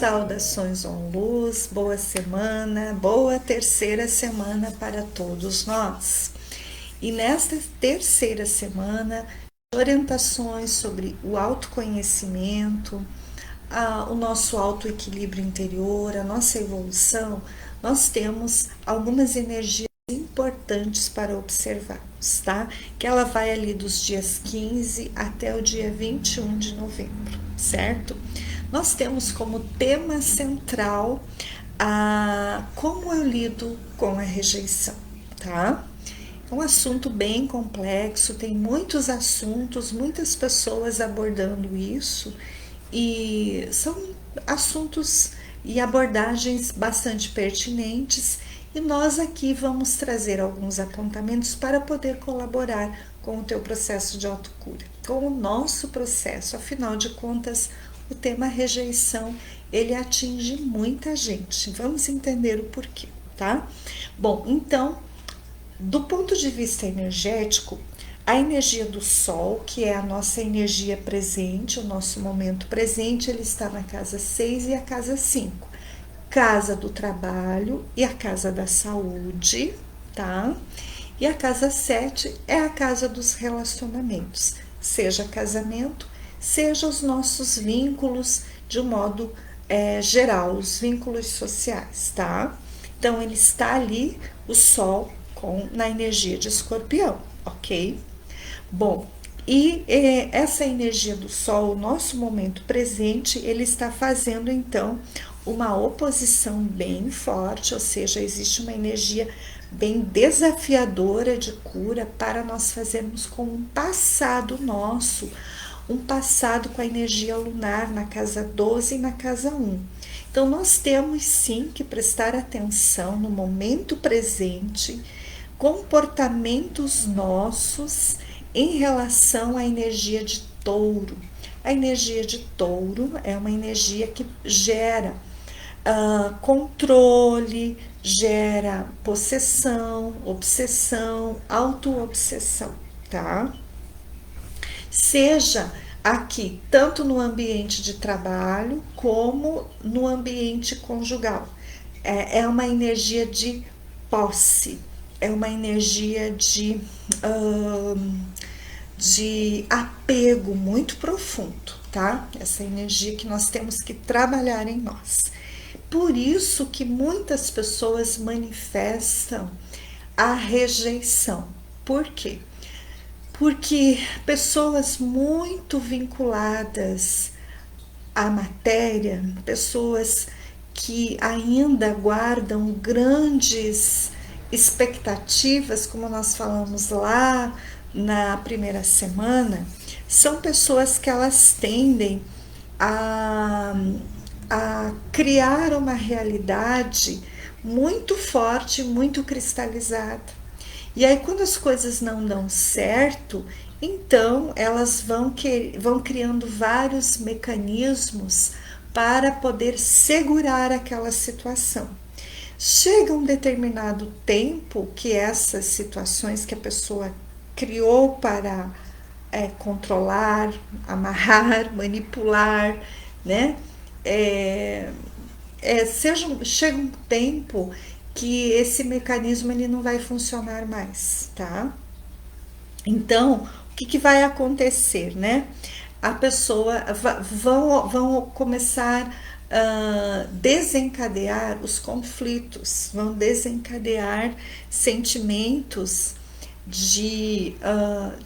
Saudações on luz, boa semana, boa terceira semana para todos nós. E nesta terceira semana, orientações sobre o autoconhecimento, o nosso autoequilíbrio interior, a nossa evolução, nós temos algumas energias importantes para observarmos, tá? Que ela vai ali dos dias 15 até o dia 21 de novembro, certo? Nós temos como tema central como eu lido com a rejeição, tá? É um assunto bem complexo, tem muitos assuntos, muitas pessoas abordando isso e são assuntos e abordagens bastante pertinentes e nós aqui vamos trazer alguns apontamentos para poder colaborar com o teu processo de autocura, com o nosso processo. Afinal de contas, o tema rejeição, ele atinge muita gente. Vamos entender o porquê, tá? Bom, então, do ponto de vista energético, a energia do Sol, que é a nossa energia presente, o nosso momento presente, ele está na casa 6 e a casa 5. Casa do trabalho e a casa da saúde, tá? E a casa 7 é a casa dos relacionamentos, seja casamento, seja os nossos vínculos de um modo geral, os vínculos sociais, tá? Então, ele está ali, o Sol, na energia de Escorpião, ok? Bom, e essa energia do Sol, o nosso momento presente, ele está fazendo então uma oposição bem forte, ou seja, existe uma energia bem desafiadora de cura para nós fazermos com um passado nosso, um passado com a energia lunar na casa 12 e na casa 1. Então, nós temos sim que prestar atenção no momento presente, comportamentos nossos em relação à energia de Touro. A energia de Touro é uma energia que gera controle, gera possessão, obsessão, auto-obsessão, tá? Seja aqui, tanto no ambiente de trabalho como no ambiente conjugal. É uma energia de posse, é uma energia de apego muito profundo, tá? Essa energia que nós temos que trabalhar em nós. Por isso que muitas pessoas manifestam a rejeição. Por quê? Porque pessoas muito vinculadas à matéria, pessoas que ainda guardam grandes expectativas, como nós falamos lá na primeira semana, são pessoas que elas tendem a criar uma realidade muito forte, muito cristalizada. E aí, quando as coisas não dão certo, então elas vão criando vários mecanismos para poder segurar aquela situação. Chega um determinado tempo que essas situações que a pessoa criou para controlar, amarrar, manipular, né? Chega um tempo que esse mecanismo ele não vai funcionar mais, tá? Então, o que vai acontecer, né? A pessoa vão começar a desencadear os conflitos, vão desencadear sentimentos de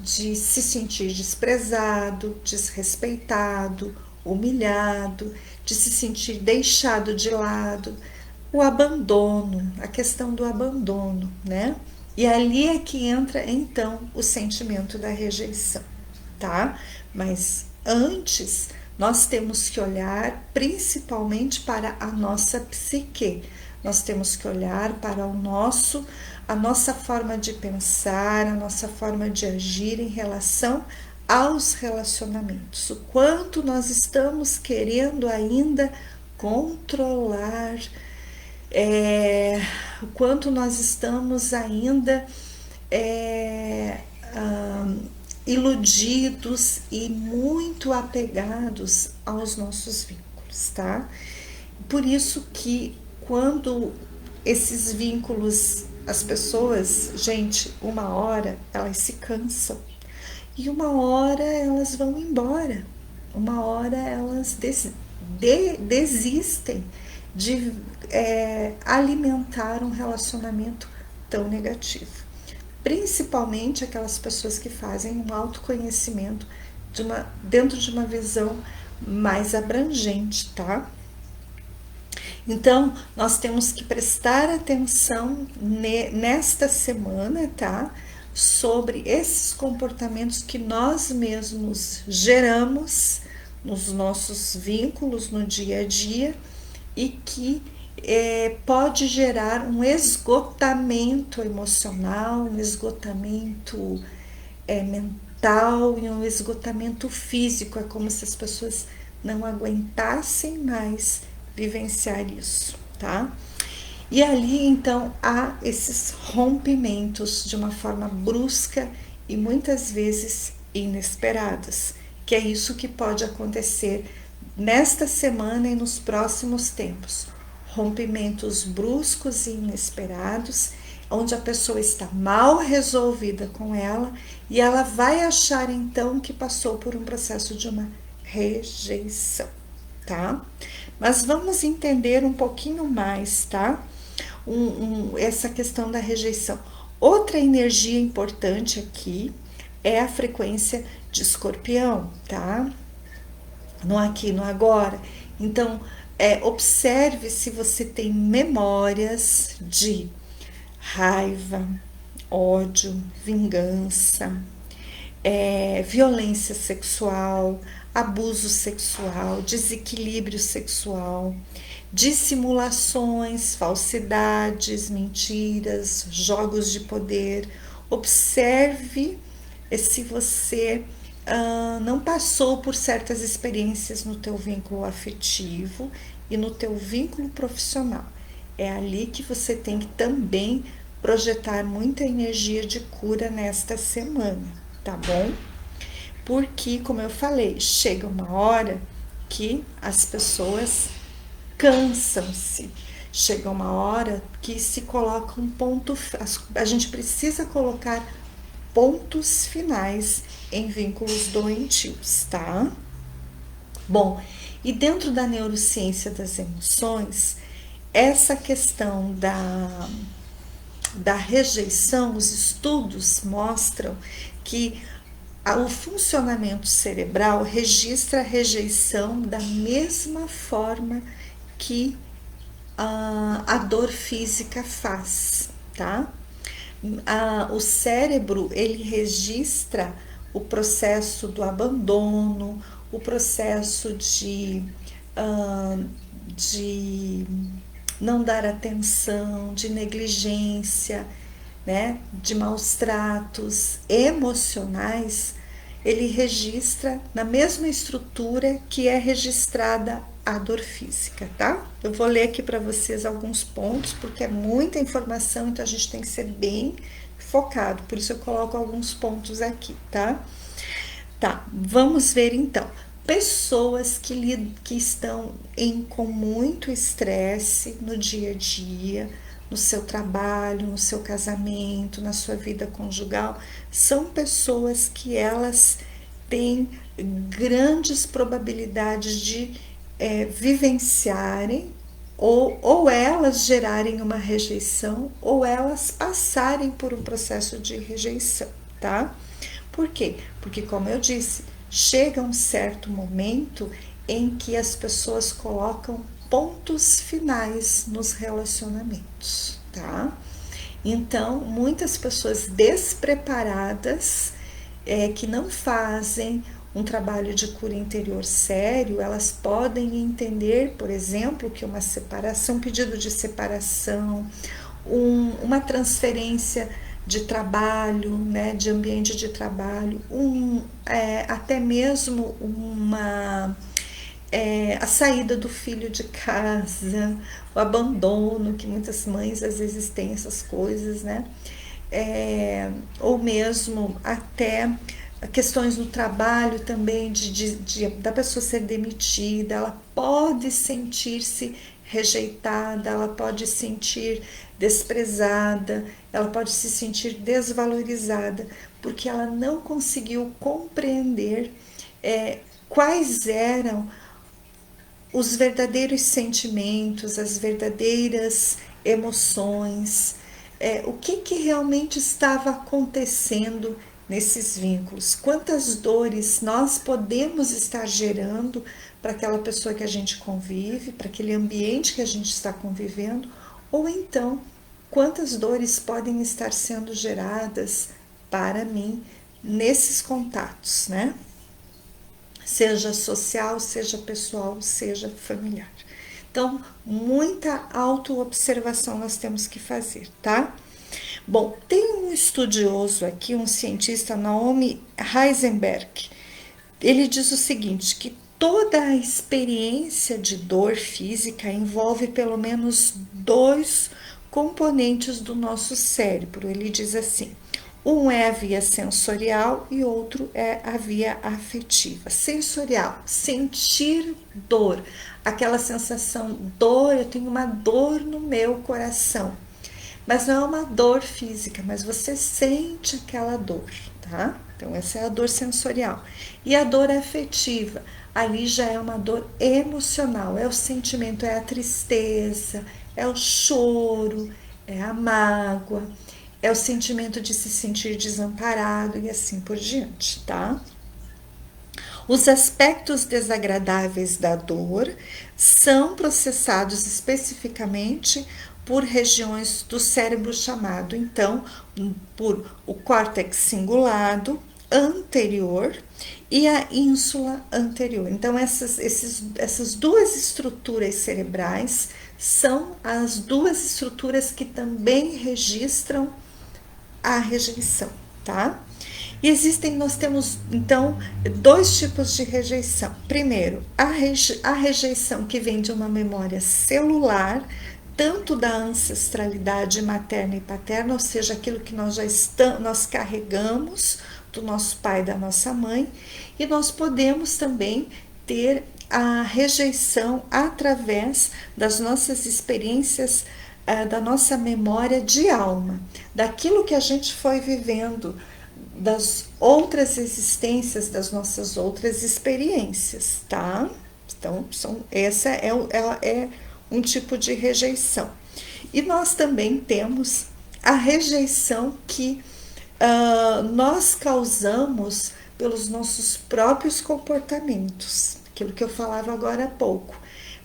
se sentir desprezado, desrespeitado, humilhado, de se sentir deixado de lado, o abandono, a questão do abandono, né? E ali é que entra então o sentimento da rejeição, tá? Mas antes nós temos que olhar principalmente para a nossa psique. Nós temos que olhar para a nossa forma de pensar, a nossa forma de agir em relação aos relacionamentos. O quanto nós estamos querendo ainda controlar, o quanto nós estamos ainda iludidos e muito apegados aos nossos vínculos, tá? por isso que quando esses vínculos, as pessoas, gente, uma hora elas se cansam e uma hora elas vão embora, uma hora elas desistem de alimentar um relacionamento tão negativo. Principalmente aquelas pessoas que fazem um autoconhecimento dentro de uma visão mais abrangente, tá? Então, nós temos que prestar atenção nesta semana, tá? Sobre esses comportamentos que nós mesmos geramos nos nossos vínculos no dia a dia e que pode gerar um esgotamento emocional, um esgotamento mental e um esgotamento físico. É como se as pessoas não aguentassem mais vivenciar isso, tá? E ali então há esses rompimentos de uma forma brusca e muitas vezes inesperadas, que é isso que pode acontecer nesta semana e nos próximos tempos. Rompimentos bruscos e inesperados, onde a pessoa está mal resolvida com ela e ela vai achar então que passou por um processo de uma rejeição, tá? Mas vamos entender um pouquinho mais, tá? Essa questão da rejeição. Outra energia importante aqui é a frequência de Escorpião, tá? No aqui, no agora. Então, observe se você tem memórias de raiva, ódio, vingança, violência sexual, abuso sexual, desequilíbrio sexual, dissimulações, falsidades, mentiras, jogos de poder. Observe se você não passou por certas experiências no teu vínculo afetivo e no teu vínculo profissional. É ali que você tem que também projetar muita energia de cura nesta semana, tá bom? Porque, como eu falei, chega uma hora que as pessoas cansam-se. Chega uma hora que se coloca um ponto, a gente precisa colocar pontos finais em vínculos doentios, tá? Bom, e dentro da neurociência das emoções, essa questão da rejeição, os estudos mostram que o funcionamento cerebral registra a rejeição da mesma forma que a dor física faz, tá? O cérebro, ele registra o processo do abandono, o processo de não dar atenção, de negligência, né, de maus tratos emocionais, ele registra na mesma estrutura que é registrada a dor física, tá? Eu vou ler aqui para vocês alguns pontos, porque é muita informação, então a gente tem que ser bem focado, por isso eu coloco alguns pontos aqui, tá? Tá, vamos ver então. Pessoas que estão com muito estresse no dia a dia, no seu trabalho, no seu casamento, na sua vida conjugal, são pessoas que elas têm grandes probabilidades de vivenciarem ou elas gerarem uma rejeição ou elas passarem por um processo de rejeição, tá? Por quê? Porque, como eu disse, chega um certo momento em que as pessoas colocam pontos finais nos relacionamentos, tá? Então, muitas pessoas despreparadas que não fazem um trabalho de cura interior sério, elas podem entender, por exemplo, que uma separação, um pedido de separação, uma transferência de trabalho, né, de ambiente de trabalho, até mesmo a saída do filho de casa, o abandono, que muitas mães às vezes têm essas coisas, né? Ou mesmo até questões no trabalho também, da pessoa ser demitida, ela pode sentir-se rejeitada, ela pode se sentir desprezada, ela pode se sentir desvalorizada, porque ela não conseguiu compreender quais eram os verdadeiros sentimentos, as verdadeiras emoções, o que realmente estava acontecendo nesses vínculos, quantas dores nós podemos estar gerando para aquela pessoa que a gente convive, para aquele ambiente que a gente está convivendo, ou então quantas dores podem estar sendo geradas para mim nesses contatos, né? Seja social, seja pessoal, seja familiar. Então, muita autoobservação nós temos que fazer, tá? Bom, tem um estudioso aqui, um cientista, Naomi Heisenberg. Ele diz o seguinte, que toda a experiência de dor física envolve pelo menos dois componentes do nosso cérebro. Ele diz assim: um é a via sensorial e outro é a via afetiva. Sensorial, sentir dor, aquela sensação, dor, eu tenho uma dor no meu coração. Mas não é uma dor física, mas você sente aquela dor, tá? Então, essa é a dor sensorial. E a dor afetiva, ali já é uma dor emocional, é o sentimento, é a tristeza, é o choro, é a mágoa, é o sentimento de se sentir desamparado e assim por diante, tá? Os aspectos desagradáveis da dor são processados especificamente por regiões do cérebro chamado, então, por o córtex cingulado anterior e a ínsula anterior. Então, essas duas estruturas cerebrais são as duas estruturas que também registram a rejeição, tá? E nós temos então dois tipos de rejeição. Primeiro, a rejeição que vem de uma memória celular, tanto da ancestralidade materna e paterna, ou seja, aquilo que nós carregamos do nosso pai e da nossa mãe, e nós podemos também ter a rejeição através das nossas experiências, da nossa memória de alma, daquilo que a gente foi vivendo, das outras existências, das nossas outras experiências, tá? Então, essa é um tipo de rejeição. E nós também temos a rejeição que nós causamos pelos nossos próprios comportamentos, aquilo que eu falava agora há pouco.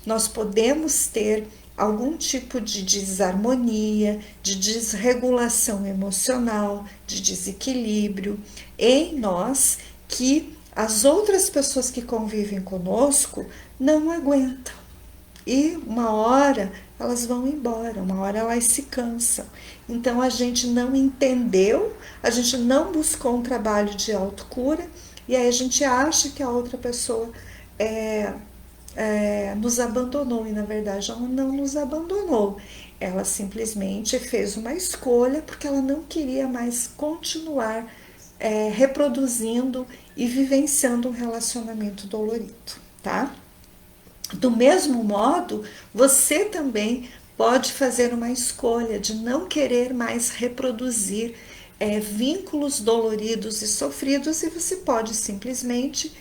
Nós podemos ter algum tipo de desarmonia, de desregulação emocional, de desequilíbrio em nós que as outras pessoas que convivem conosco não aguentam. E uma hora elas vão embora, uma hora elas se cansam. Então a gente não entendeu, a gente não buscou um trabalho de autocura e aí a gente acha que a outra pessoa nos abandonou e na verdade ela não nos abandonou. Ela simplesmente fez uma escolha porque ela não queria mais continuar reproduzindo e vivenciando um relacionamento dolorido, tá? Do mesmo modo, você também pode fazer uma escolha de não querer mais reproduzir vínculos doloridos e sofridos e você pode simplesmente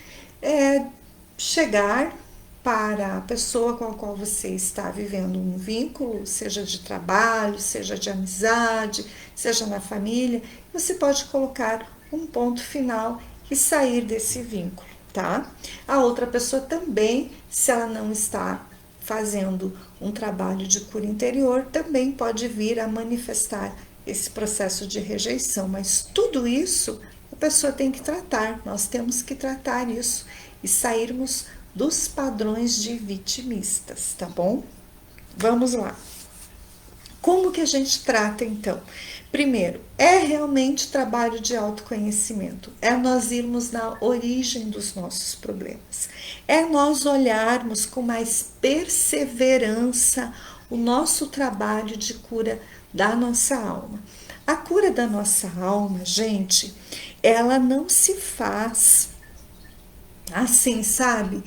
chegar para a pessoa com a qual você está vivendo um vínculo, seja de trabalho, seja de amizade, seja na família, você pode colocar um ponto final e sair desse vínculo, tá? A outra pessoa também, se ela não está fazendo um trabalho de cura interior, também pode vir a manifestar esse processo de rejeição, mas tudo isso a pessoa tem que tratar, nós temos que tratar isso e sairmos dos padrões de vitimistas, tá bom? Vamos lá. Como que a gente trata então? Primeiro, é realmente trabalho de autoconhecimento, é nós irmos na origem dos nossos problemas, é nós olharmos com mais perseverança o nosso trabalho de cura da nossa alma. A cura da nossa alma, gente, ela não se faz assim, sabe?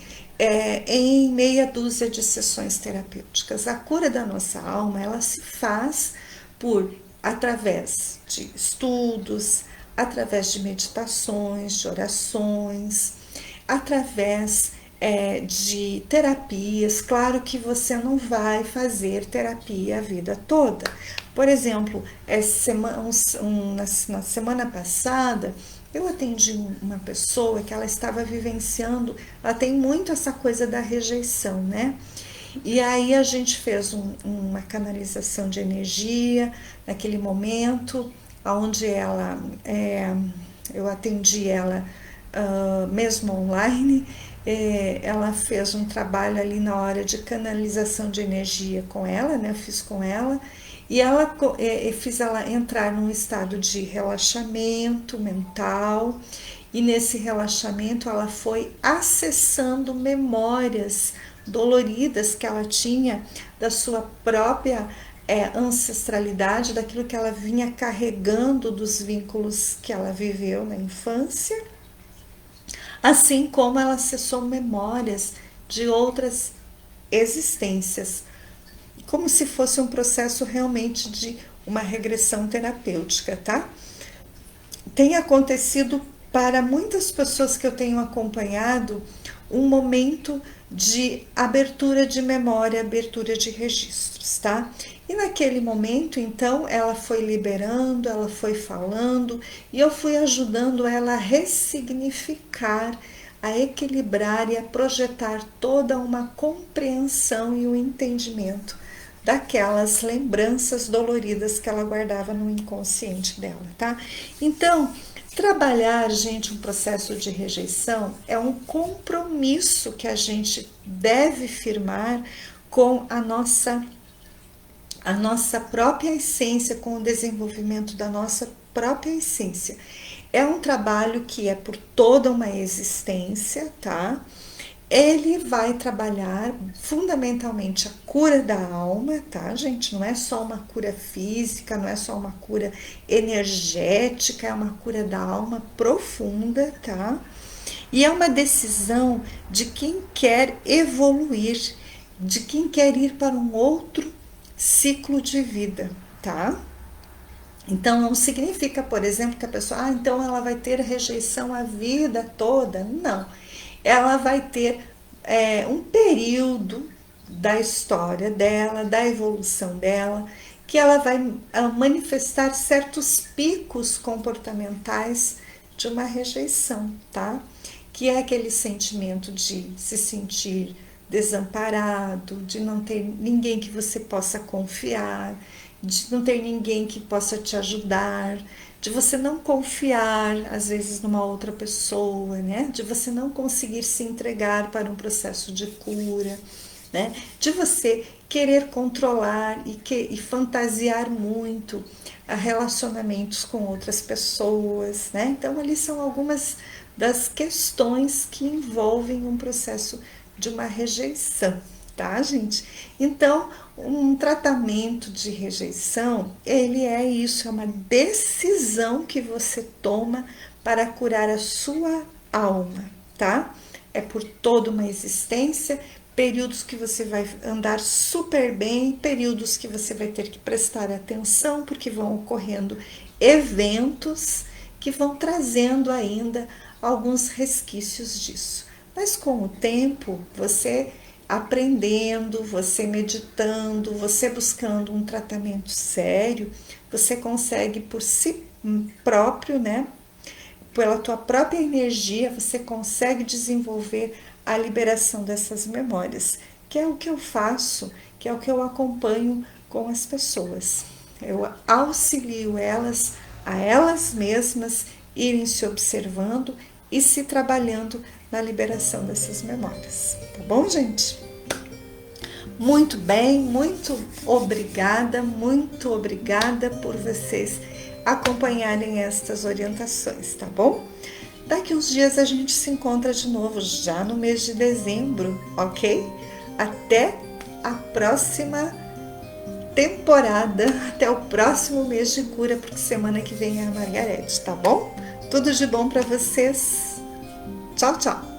em meia dúzia de sessões terapêuticas. A cura da nossa alma, ela se faz através de estudos, através de meditações, de orações, através de terapias. Claro que você não vai fazer terapia a vida toda. Por exemplo, na semana passada, eu atendi uma pessoa que ela estava vivenciando, ela tem muito essa coisa da rejeição, né? E aí a gente fez uma canalização de energia naquele momento, onde eu atendi ela mesmo online. Ela fez um trabalho ali na hora de canalização de energia com ela, né? Eu fiz com ela. E fiz ela entrar num estado de relaxamento mental, e nesse relaxamento ela foi acessando memórias doloridas que ela tinha da sua própria ancestralidade, daquilo que ela vinha carregando dos vínculos que ela viveu na infância, assim como ela acessou memórias de outras existências, como se fosse um processo realmente de uma regressão terapêutica, tá? Tem acontecido para muitas pessoas que eu tenho acompanhado um momento de abertura de memória, abertura de registros, tá? E naquele momento, então, ela foi liberando, ela foi falando, e eu fui ajudando ela a ressignificar, a equilibrar e a projetar toda uma compreensão e um entendimento daquelas lembranças doloridas que ela guardava no inconsciente dela, tá? Então, trabalhar, gente, um processo de rejeição é um compromisso que a gente deve firmar com a nossa própria essência, com o desenvolvimento da nossa própria essência. É um trabalho que é por toda uma existência, tá? Ele vai trabalhar fundamentalmente a cura da alma, tá, gente? Não é só uma cura física, não é só uma cura energética, é uma cura da alma profunda, tá? E é uma decisão de quem quer evoluir, de quem quer ir para um outro ciclo de vida, tá? Então não significa, por exemplo, que a pessoa, então ela vai ter rejeição a vida toda. Não. Ela vai ter um período da história dela, da evolução dela, que ela vai manifestar certos picos comportamentais de uma rejeição, tá? Que é aquele sentimento de se sentir desamparado, de não ter ninguém que você possa confiar, de não ter ninguém que possa te ajudar, de você não confiar, às vezes, numa outra pessoa, né? De você não conseguir se entregar para um processo de cura, né? De você querer controlar e fantasiar muito relacionamentos com outras pessoas, né? Então, ali são algumas das questões que envolvem um processo de uma rejeição, tá, gente? Então, um tratamento de rejeição, ele é isso, é uma decisão que você toma para curar a sua alma, tá? É por toda uma existência, períodos que você vai andar super bem, períodos que você vai ter que prestar atenção, porque vão ocorrendo eventos que vão trazendo ainda alguns resquícios disso. Mas com o tempo, você aprendendo, você meditando, você buscando um tratamento sério, você consegue por si próprio, né? Pela tua própria energia, você consegue desenvolver a liberação dessas memórias, que é o que eu faço, que é o que eu acompanho com as pessoas. Eu auxilio elas a elas mesmas irem se observando e se trabalhando na liberação dessas memórias. Tá bom, gente? Muito bem, muito obrigada por vocês acompanharem estas orientações, tá bom? Daqui uns dias a gente se encontra de novo, já no mês de dezembro, ok? Até a próxima temporada, até o próximo mês de cura, porque semana que vem é a Margarete, tá bom? Tudo de bom para vocês. Tchau, tchau!